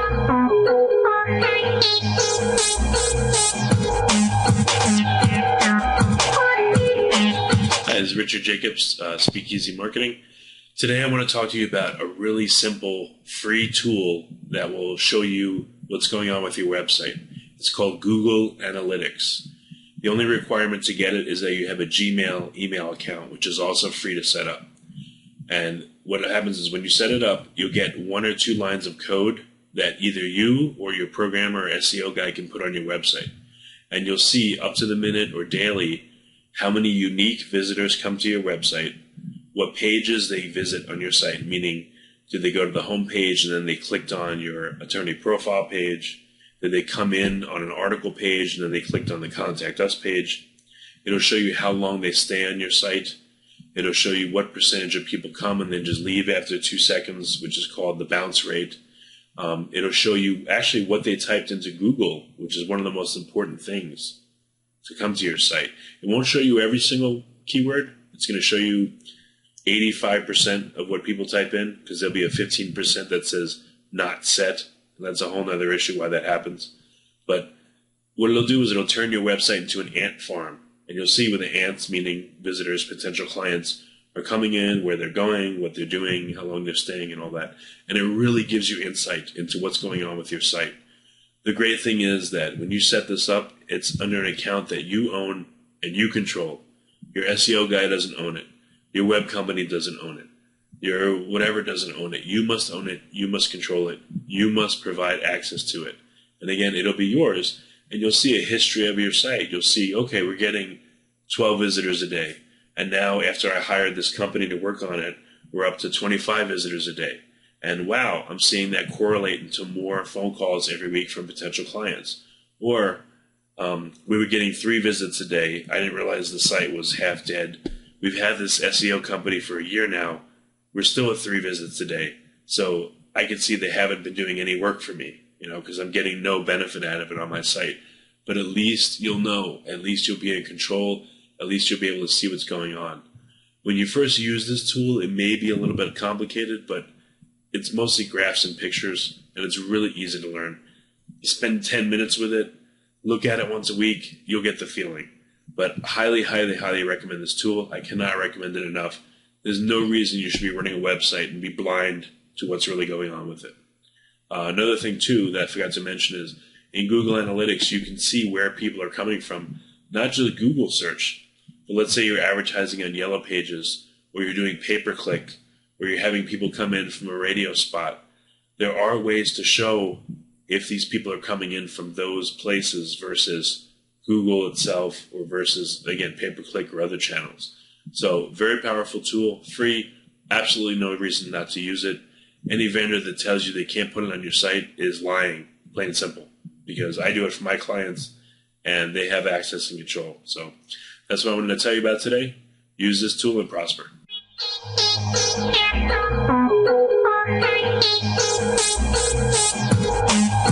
Hi, this is Richard Jacobs, Speakeasy Marketing. Today I want to talk to you about a really simple free tool that will show you what's going on with your website. It's called Google Analytics. The only requirement to get it is that you have a Gmail email account, which is also free to set up. And what happens is when you set it up, you'll get 1 or 2 lines of code that either you or your programmer or SEO guy can put on your website. And you'll see up to the minute or daily how many unique visitors come to your website, what pages they visit on your site, meaning did they go to the home page and then they clicked on your attorney profile page, did they come in on an article page and then they clicked on the contact us page. It'll show you how long they stay on your site. It'll show you what percentage of people come and then just leave after 2 seconds, which is called the bounce rate. It'll show you actually what they typed into Google, which is one of the most important things to come to your site. It won't show you every single keyword. It's going to show you 85% of what people type in, because there'll be a 15% that says not set. And that's a whole other issue why that happens. But what it'll do is it'll turn your website into an ant farm. And you'll see where the ants, meaning visitors, potential clients, are coming in, where they're going, what they're doing, how long they're staying, and all that. And it really gives you insight into what's going on with your site. The great thing is that when you set this up, it's under an account that you own and you control. Your SEO guy doesn't own it. Your web company doesn't own it. Your whatever doesn't own it. You must own it. You must control it. You must provide access to it. And again, it'll be yours. And you'll see a history of your site. You'll see, okay, we're getting 12 visitors a day. And now after I hired this company to work on it, we're up to 25 visitors a day. And wow, I'm seeing that correlate into more phone calls every week from potential clients. Or we were getting 3 visits a day. I didn't realize the site was half dead. We've had this SEO company for a year now. We're still at 3 visits a day. So I can see they haven't been doing any work for me, because I'm getting no benefit out of it on my site. But at least you'll know. At least you'll be in control. At least you'll be able to see what's going on. When you first use this tool, it may be a little bit complicated, but it's mostly graphs and pictures, and it's really easy to learn. You spend 10 minutes with it, look at it once a week, you'll get the feeling. But highly, highly, highly recommend this tool. I cannot recommend it enough. There's no reason you should be running a website and be blind to what's really going on with it. Another thing, too, that I forgot to mention is in Google Analytics, you can see where people are coming from, not just Google search, but let's say you're advertising on Yellow Pages, or you're doing pay-per-click, or you're having people come in from a radio spot. There are ways to show if these people are coming in from those places versus Google itself, or versus, again, pay-per-click or other channels. So very powerful tool, free, absolutely no reason not to use it. Any vendor that tells you they can't put it on your site is lying, plain and simple, because I do it for my clients and they have access and control. So that's what I wanted to tell you about today. Use this tool and prosper. Thank you.